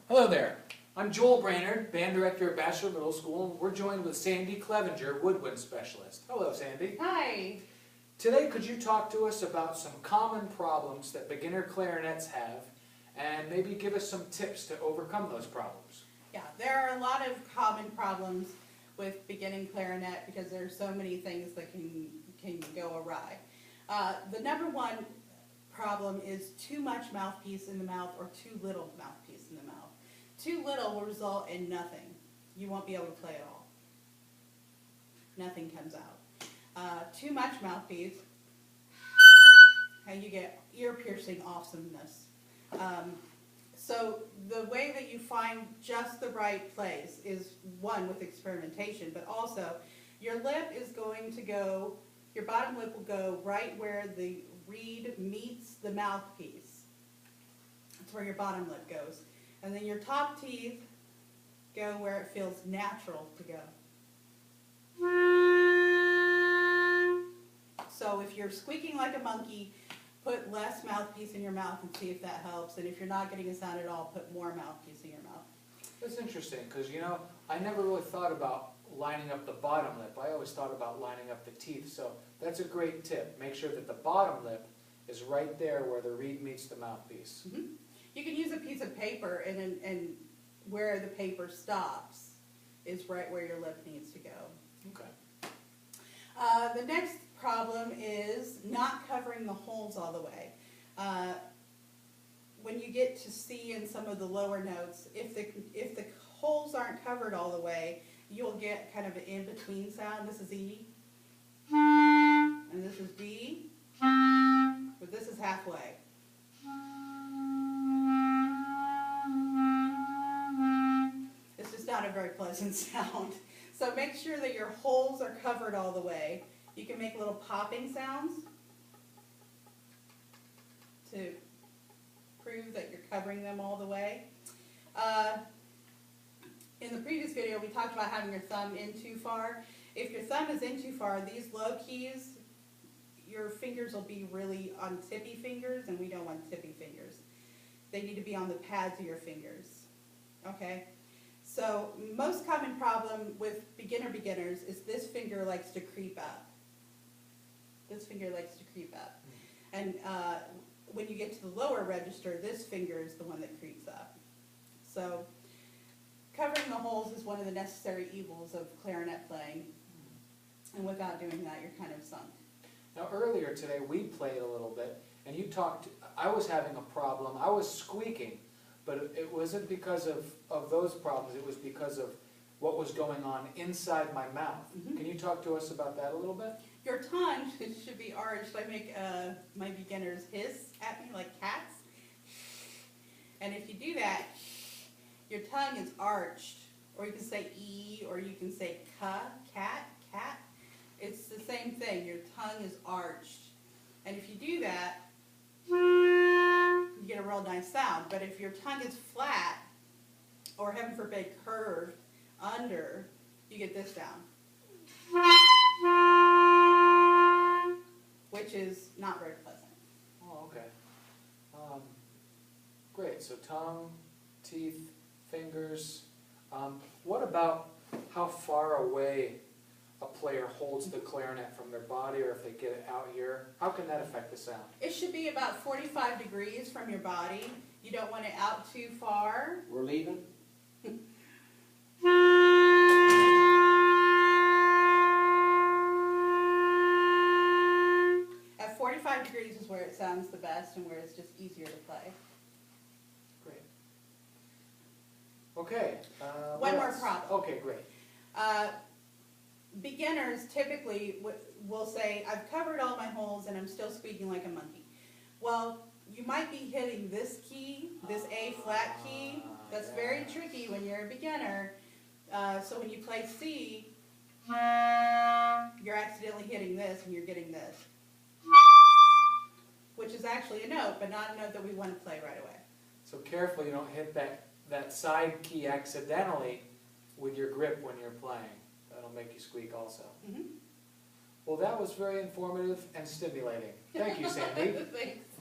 Hello there. I'm Joel Brainerd, band director at Bachelor Middle School, and we're joined with Sandy Clevenger, woodwind specialist. Hello, Sandy. Hi. Today, could you talk to us about some common problems that beginner clarinets have, and maybe give us some tips to overcome those problems? Yeah, there are a lot of common problems with beginning clarinet because there are so many things that can go awry. The number one problem is too much mouthpiece in the mouth or too little mouthpiece in the mouth. Too little will result in nothing. You won't be able to play at all. Nothing comes out. Too much mouthpiece, and you get ear-piercing awesomeness. So the way that you find just the right place is, one, with experimentation, but also your lip is going to go, your bottom lip will go right where the reed meets the mouthpiece. That's where your bottom lip goes. And then your top teeth go where it feels natural to go. So if you're squeaking like a monkey, put less mouthpiece in your mouth and see if that helps. And if you're not getting a sound at all, put more mouthpiece in your mouth. That's interesting, because I never really thought about lining up the bottom lip. I always thought about lining up the teeth, so that's a great tip. Make sure that the bottom lip is right there where the reed meets the mouthpiece. Mm-hmm. You can use a piece of paper, and where the paper stops is right where your lip needs to go. Okay. The next problem is not covering the holes all the way. When you get to C in some of the lower notes, if the holes aren't covered all the way, you'll get kind of an in-between sound. This is E, and this is B, but this is halfway. It's just not a very pleasant sound. So make sure that your holes are covered all the way. You can make little popping sounds to prove that you're covering them all the way. In the previous video, we talked about having your thumb in too far. If your thumb is in too far, these low keys, your fingers will be really on tippy fingers, and we don't want tippy fingers. They need to be on the pads of your fingers. Okay? So most common problem with beginners is this finger likes to creep up. This finger likes to creep up. And when you get to the lower register, this finger is the one that creeps up. So covering the holes is one of the necessary evils of clarinet playing. And without doing that, you're kind of sunk. Now earlier today we played a little bit, and you talked, I was having a problem, I was squeaking, but it wasn't because of those problems, it was because of what was going on inside my mouth. Mm-hmm. Can you talk to us about that a little bit? Your tongue should be arched. I make my beginners hiss at me like cats. And if you do that, your tongue is arched. Or you can say E, or you can say cat, cat. It's the same thing. Your tongue is arched. And if you do that, you get a real nice sound. But if your tongue is flat, or heaven forbid curved under, you get this sound, which is not very pleasant. Oh, okay. Great, so tongue, teeth, fingers. What about how far away a player holds the clarinet from their body, or if they get it out here? How can that affect the sound? It should be about 45 degrees from your body. You don't want it out too far. We're leaving? At 45 degrees is where it sounds the best and where it's just easier to play. Great. Okay. One more problem. Okay, great. Beginners typically will say, I've covered all my holes and I'm still squeaking like a monkey. Well, you might be hitting this key, this A flat key. That's very tricky when you're a beginner. So when you play C, you're accidentally hitting this and you're getting this, which is actually a note, but not a note that we want to play right away. So careful you don't hit that side key accidentally with your grip when you're playing. That'll make you squeak also. Mm-hmm. Well, that was very informative and stimulating. Thank you, Sandy. Thanks.